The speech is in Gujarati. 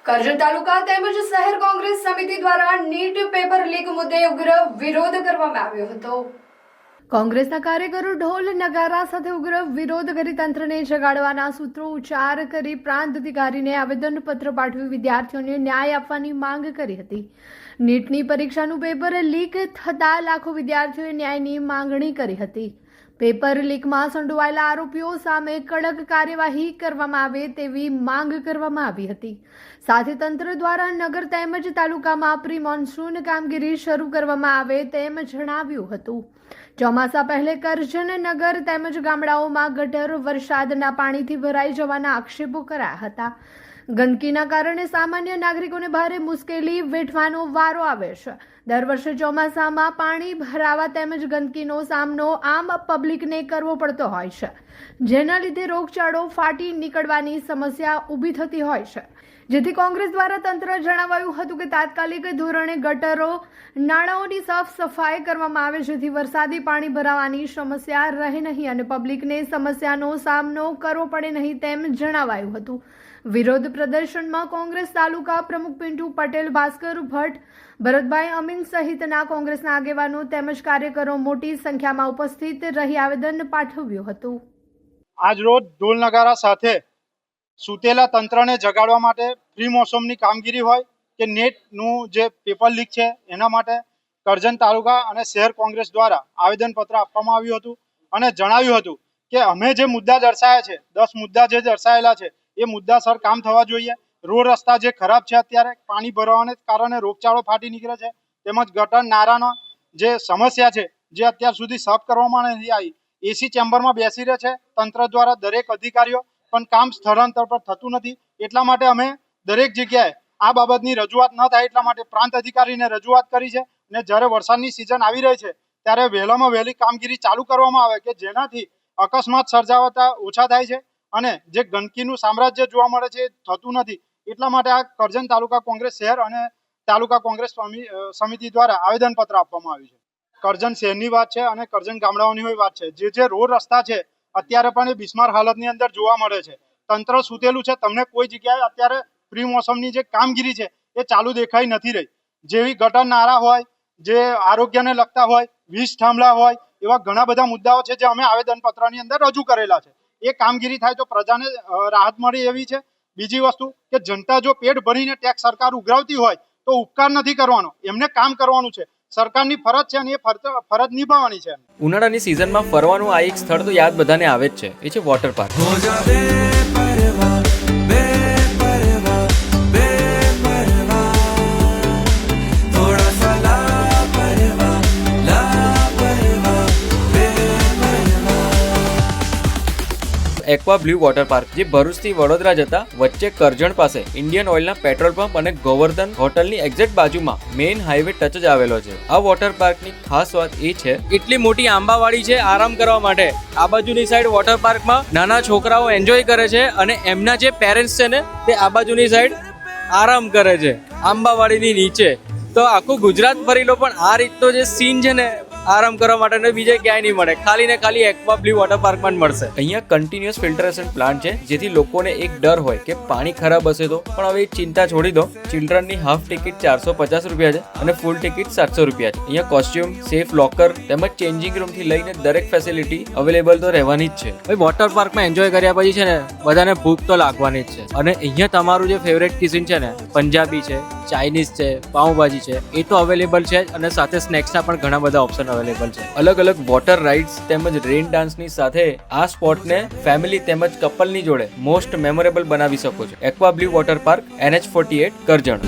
કરજણ તાલુકા તેમજ શહેર કોંગ્રેસ સમિતિ દ્વારા નીટ પેપર લીક મુદ્દે ઉગ્ર વિરોધ કરવામાં આવ્યો હતો। કોંગ્રેસના કાર્યકરો ઢોલ નગારા સાથે ઉગ્ર વિરોધ કરી તંત્રને જગાડવાના સૂત્રો ઉચ્ચાર કરી પ્રાંત અધિકારીને આવેદનપત્ર પાઠવી વિદ્યાર્થીઓને ન્યાય આપવાની માંગ કરી હતી। નીટની પરીક્ષાનું પેપર લીક થતા લાખો વિદ્યાર્થીઓએ ન્યાયની માંગણી કરી હતી। પેપર લીકમાં સંડોવાયેલા આરોપીઓ સામે કડક કાર્યવાહી કરવામાં આવે તેવી માંગ કરવામાં આવી હતી। સાથે તંત્ર દ્વારા નગર તેમજ તાલુકામાં પ્રી મોન્સૂન કામગીરી શરૂ કરવામાં આવે તેમ જણાવ્યું હતું। ચોમાસા પહેલે કરજણ નગર તેમજ ગામડાઓમાં ગટર વરસાદના પાણીથી ભરાઈ જવાના આક્ષેપો કરાયા હતા। ગંદકીના કારણે સામાન્ય નાગરિકોને ભારે મુશ્કેલી વેઠવાનો વારો આવે છે। દર વર્ષે ચોમાસામાં પાણી ભરાવા તેમજ ગંદકીનો સામનો આમ પબ્લિકને કરવો પડતો હોય છે, જેના લીધે રોગચાળો ફાટી નીકળવાની સમસ્યા ઊભી થતી હોય છે। જેથી કોંગ્રેસ દ્વારા તંત્ર જણાવાયું હતું કે તાત્કાલિક ધોરણે ગટરો નાળાઓની સાફ સફાઈ કરવામાં આવે, જેથી વરસાદી પાણી ભરાવાની સમસ્યા રહે નહીં અને પબ્લિકને સમસ્યાનો સામનો કરવો પડે નહીં તેમ જણાવાયું હતું। વિરોધ પ્રદર્શનમાં કોંગ્રેસ તાલુકા પ્રમુખ પિન્ટુ પટેલ, ભાસ્કર ભટ્ટ, ભરતભાઈ અમીન સહિતના કોંગ્રેસના આગેવાનો તેમજ કાર્યકરો મોટી સંખ્યામાં ઉપસ્થિત રહી આવેદન પાઠવ્યું હતું। આજ રોજ ઢોલ નગારા સાથે સૂતેલા તંત્રને જગાડવા માટે પ્રી મોસમની કામગીરી હોય કે નેટનું જે પેપર લીક છે એના માટે કરજણ તાલુકા અને શહેર કોંગ્રેસ દ્વારા આવેદનપત્ર આપવામાં આવ્યું હતું અને જણાવ્યું હતું કે અમે જે મુદ્દા દર્શાવ્યા છે, 10 મુદ્દા જે દર્શાવેલા છે એ મુદ્દાસર કામ થવા જોઈએ। રોડ રસ્તા જે ખરાબ છે, અત્યારે પાણી ભરવાને કારણે રોગચાળો ફાટી નીકળે છે, તેમજ ગટર નારાનો જે સમસ્યા છે જે અત્યાર સુધી સાફ કરવામાં નથી આવી। એસી ચેમ્બરમાં બેસી રહે છે તંત્ર દ્વારા દરેક અધિકારીઓ, પણ કામ સ્થળાંતર પર થતું નથી। એટલા માટે અમે દરેક જગ્યાએ આ બાબતની રજૂઆત ન થાય એટલા માટે પ્રાંત અધિકારીને રજૂઆત કરી છે અને જ્યારે વરસાદની સિઝન આવી રહી છે ત્યારે વહેલામાં વહેલી કામગીરી ચાલુ કરવામાં આવે કે જેનાથી અકસ્માત સર્જાવતા ઓછા થાય છે અને જે ગંદકીનું સામ્રાજ્ય જોવા મળે છે એ થતું નથી। એટલા માટે આ કરજણ તાલુકા કોંગ્રેસ શહેર અને તાલુકા કોંગ્રેસ સમિતિ દ્વારા આવેદનપત્ર આપવામાં આવ્યું છે। કરજણ શહેરની વાત છે અને કરજણ ગામડાઓની વાત છે, જે રોડ રસ્તા છે અત્યારે પણ એ બિસ્માર હાલતની અંદર જોવા મળે છે। તંત્ર સૂતેલું છે, તમને કોઈ જગ્યાએ અત્યારે પ્રી મોસમની જે કામગીરી છે એ ચાલુ દેખાઈ નથી રહી। જેવી ગટર નારા હોય, જે આરોગ્યને લગતા હોય, વીજ થાંભલા હોય, એવા ઘણા બધા મુદ્દાઓ છે જે અમે આવેદનપત્રની અંદર રજૂ કરેલા છે। એ કામગીરી થાય તો પ્રજાને રાહત મળે એવી છે। બીજી વસ્તુ કે જનતા જો પેટ ભરીને ટેક્સ સરકાર ઉઘરાવતી હોય તો ઉપકાર નથી કરવાનો, એમને કામ કરવાનું છે। સરકારની ફરજ છે અને એ ફરજ નિભાવવાની છે। ઉનાળાની સિઝનમાં ફરવાનું આ એક સ્થળ તો યાદ બધાને આવે જ છે, એ છે water park. Aqua blue water park જે ભરૂચથી વડોદરા જતા વચ્ચે કરજણ પાસે ઇન્ડિયન ઓઇલના પેટ્રોલ પંપ અને ગોવર્ધન હોટલની એક્ઝેક્ટ બાજુમાં મેઇન હાઈવે ટચ જ આવેલો છે। આ વોટર પાર્કની ખાસ વાત એ છે, એટલી મોટી આંબાવાડી છે આરામ કરવા માટે। આ બાજુની સાઈડ વોટર પાર્કમાં નાના છોકરાઓ એન્જોય કરે છે અને એમના જે પેરેન્ટ્સ છે ને તે આ બાજુની સાઈડ આરામ કરે છે આંબાવાડીની નીચે। તો આખું ગુજરાત ફરી લો પણ આ રીતનો જે સીન છે ને આરામ કરવા માટે બીજે ક્યાંય નહીં મળે, ખાલી ને ખાલી એક્વા બ્લુ વોટર પાર્કમાં જ મળશે। અહીંયા કન્ટિન્યુઅસ ફિલ્ટરેશન પ્લાન્ટ છે, જેથી લોકોને એક ડર હોય કે પાણી ખરાબ હશે તો, પણ હવે ચિંતા છોડી દો। ચિલ્ડ્રનની હાફ ટિકિટ 450 રૂપિયા છે અને ફૂલ ટિકિટ 700 રૂપિયા છે। અહીંયા કોસ્ટ્યુમ, સેફ લોકર તેમજ ચેન્જિંગ રૂમ થી લઈને દરેક ફેસિલિટી અવેલેબલ તો રહેવાની જ છે। ભાઈ વોટર પાર્કમાં એન્જોય કર્યા પછી છે ને બધાને ભૂખ તો લાગવાની જ છે અને અહીંયા તમારું જે ફેવરેટ કિચન છે ને, પંજાબી છે, ચાઇનીઝ છે, પાઉંભાજી છે, એ તો અવેલેબલ છે અને સાથે સ્નેક્સના પણ ઘણા બધા ઓપ્શન અવેલેબલ છે। અલગ અલગ વોટર રાઇડ્સ તેમજ રેન ડાન્સની સાથે આ સ્પોટને ફેમિલી તેમજ કપલની જોડે મોસ્ટ મેમોરેબલ બનાવી શકો છો। Aqua blue water park, NH48 Karjan.